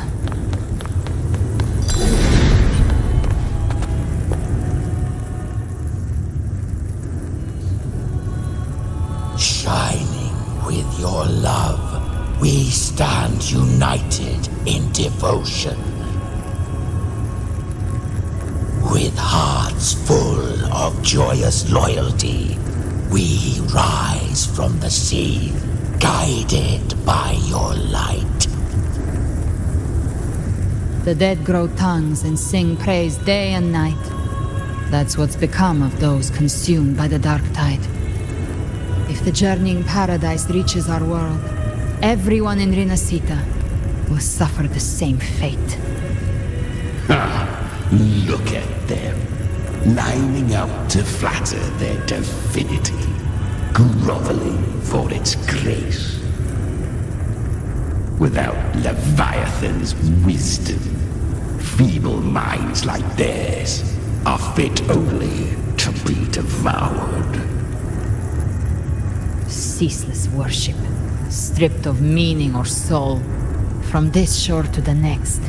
your love, we stand united in devotion. With hearts full of joyous loyalty, we rise from the sea, guided by your light. The dead grow tongues and sing praise day and night. That's what's become of those consumed by the dark tide. If the journeying paradise reaches our world, everyone in Rinascita will suffer the same fate. Look at them, lining up to flatter their divinity, groveling for its grace. Without Leviathan's wisdom, feeble minds like theirs are fit only to be devoured. Ceaseless worship, stripped of meaning or soul, from this shore to the next,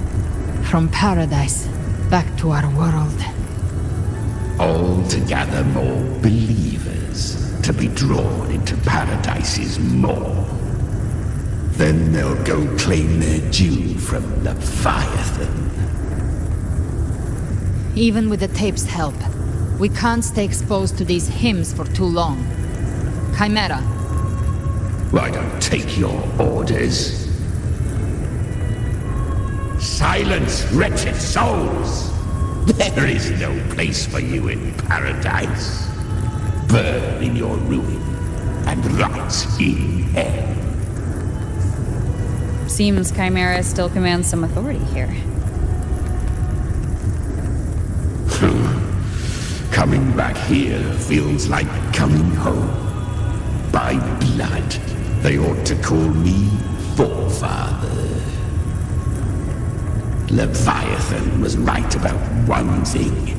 from paradise back to our world. All to gather more believers to be drawn into Paradise's maw. Then they'll go claim their due from Leviathan. Even with the tape's help, we can't stay exposed to these hymns for too long. Chimera. I don't take your orders. Silence, wretched souls! There is no place for you in paradise. Burn in your ruin and rot in hell. Seems Chimera still commands some authority here. Coming back here feels like coming home. By blood, they ought to call me Forefather. Leviathan was right about one thing.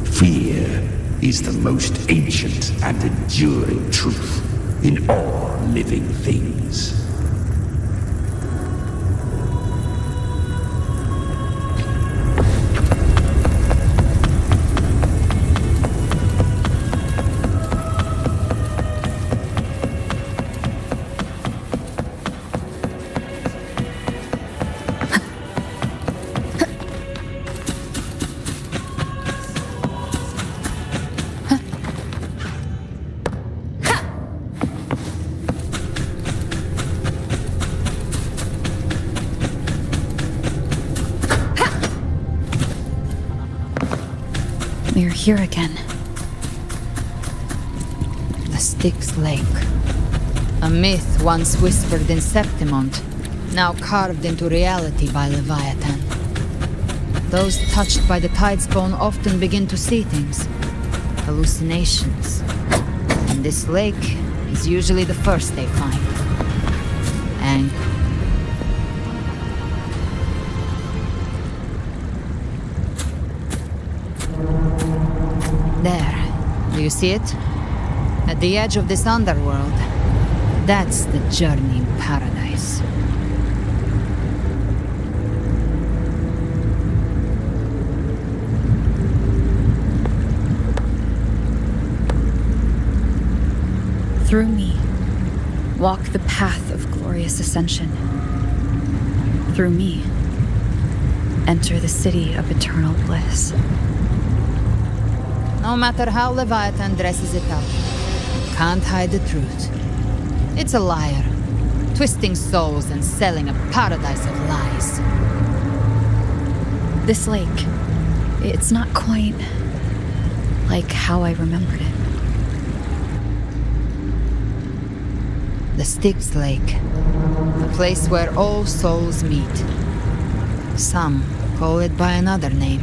Fear is the most ancient and enduring truth in all living things. We're here again. The Styx Lake. A myth once whispered in Septimont, now carved into reality by Leviathan. Those touched by the tidespawn often begin to see things. Hallucinations. And this lake is usually the first they find. And there, do you see it? At the edge of this underworld, that's the journeying paradise. Through me, walk the path of glorious ascension. Through me, enter the city of eternal bliss. No matter how Leviathan dresses it up, you can't hide the truth. It's a liar, twisting souls and selling a paradise of lies. This lake, it's not quite like how I remembered it. The Styx Lake, a place where all souls meet. Some call it by another name,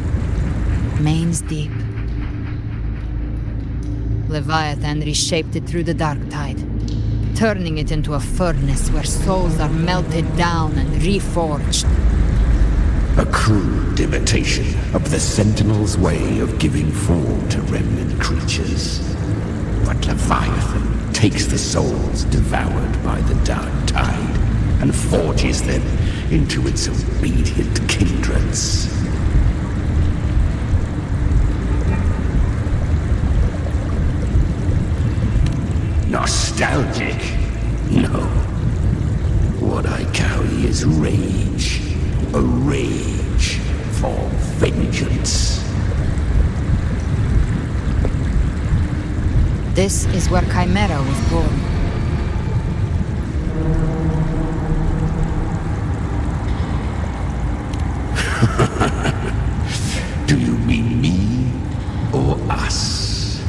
Main's Deep. Leviathan reshaped it through the dark tide, turning it into a furnace where souls are melted down and reforged. A crude imitation of the Sentinel's way of giving form to remnant creatures. But Leviathan takes the souls devoured by the dark tide and forges them into its obedient kindreds. Nostalgic? No. What I carry is rage. A rage for vengeance. This is where Chimera was born. Do you mean me or us?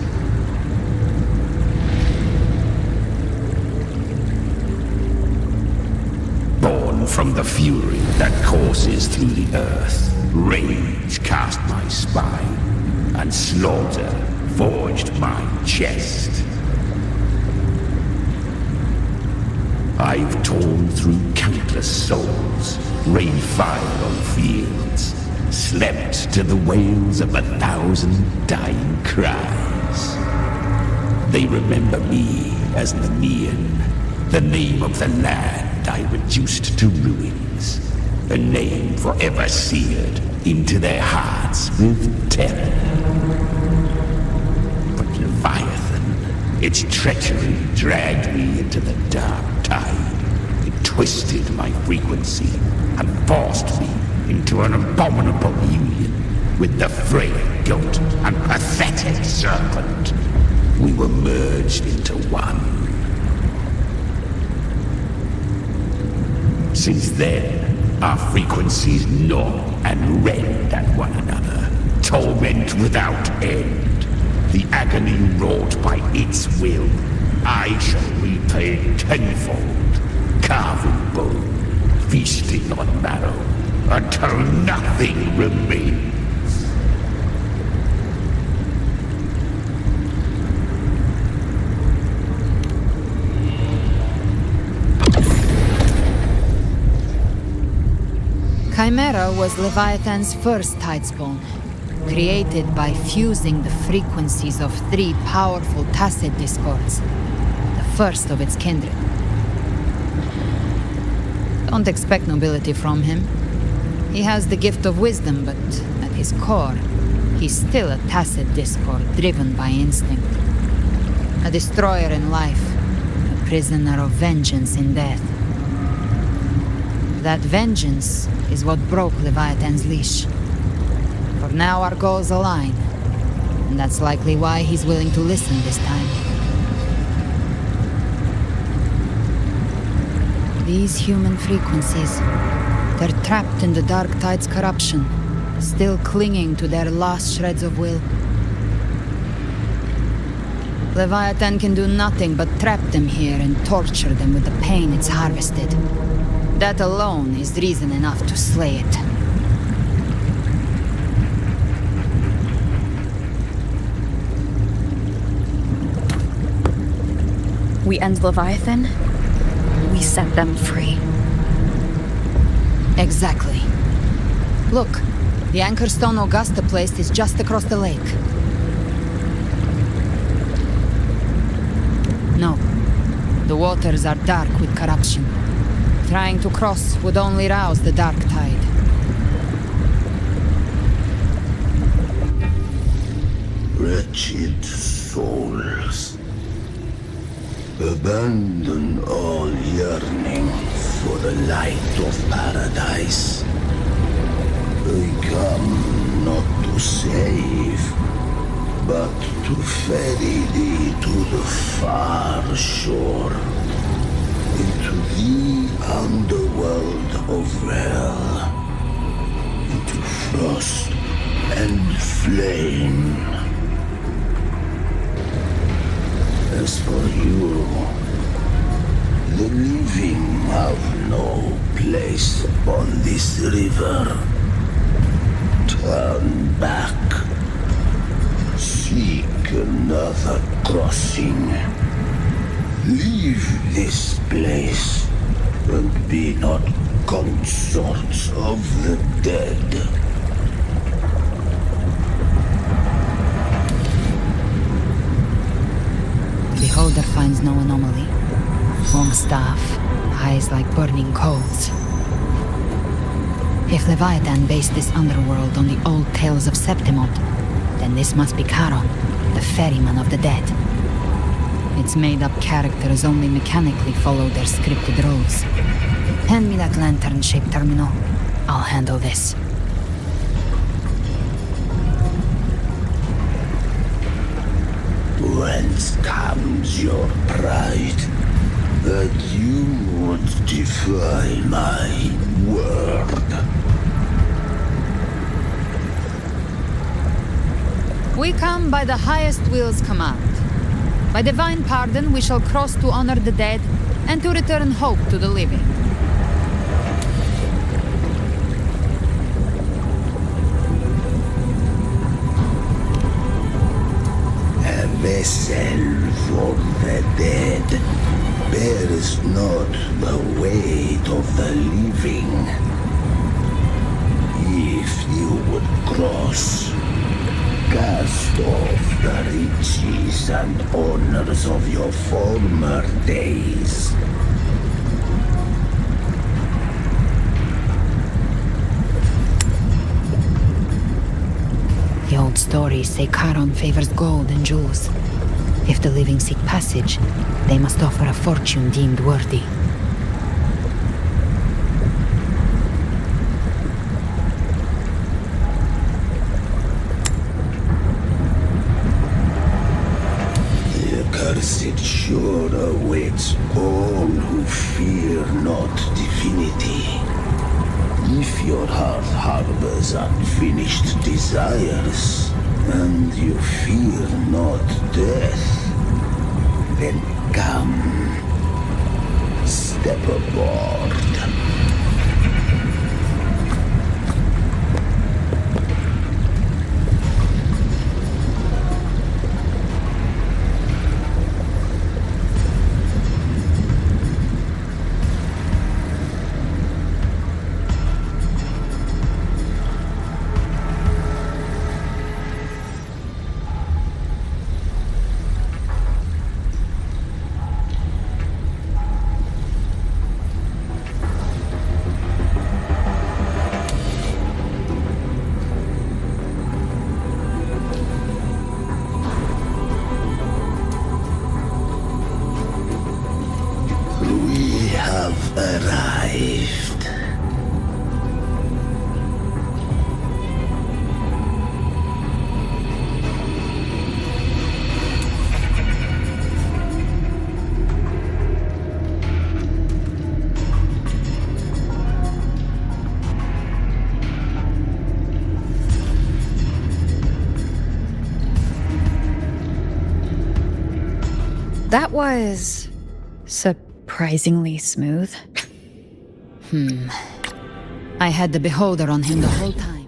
Born from the fury that courses through the earth, rage cast my spine, and slaughter forged my chest. I've torn through countless souls, rained fire on fields, slept to the wails of 1,000 dying cries. They remember me as Nemean, the name of the land I reduced to ruins, a name forever seared into their hearts with terror. But Leviathan, its treachery dragged me into the dark tide. It twisted my frequency and forced me into an abominable union with the frail goat and pathetic serpent. We were merged into one. Since then, our frequencies gnaw and rend at one another, torment without end. The agony wrought by its will, I shall repay tenfold, carving bone, feasting on marrow, until nothing remains. Chimera was Leviathan's first tidespawn, created by fusing the frequencies of 3 powerful tacit discords, the first of its kindred. Don't expect nobility from him. He has the gift of wisdom, but at his core, he's still a tacit discord driven by instinct. A destroyer in life, a prisoner of vengeance in death. That vengeance is what broke Leviathan's leash. For now our goals align, and that's likely why he's willing to listen this time. These human frequencies, they're trapped in the Dark Tide's corruption, still clinging to their last shreds of will. Leviathan can do nothing but trap them here and torture them with the pain it's harvested. That alone is reason enough to slay it. We end Leviathan, we set them free. Exactly. Look, the anchor stone Augusta placed is just across the lake. No, the waters are dark with corruption. Trying to cross would only rouse the Dark Tide. Wretched souls, abandon all yearning for the light of paradise. They come not to save, but to ferry thee to the far shore, into the underworld of hell, into frost and flame. As for you, the living have no place upon this river. Turn back. Seek another crossing. Leave this place and be not consorts of the dead. Beholder finds no anomaly. Long staff, eyes like burning coals. If Leviathan based this underworld on the old tales of Septimont, then this must be Charon, the ferryman of the dead. Its made-up characters only mechanically follow their scripted roles. Hand me that lantern-shaped terminal. I'll handle this. Whence comes your pride? That you would defy my word? We come by the highest will's command. By divine pardon, we shall cross to honor the dead and to return hope to the living. A vessel for the dead bears not the weight of the living. If you would cross, cast off the riches and honors of your former days. The old stories say Charon favors gold and jewels. If the living seek passage, they must offer a fortune deemed worthy. The accursed sure awaits all who fear not divinity. If your heart harbors unfinished desires, and you fear not death, then come, step aboard. Arrived. That was surprisingly smooth. I had the beholder on him the whole time.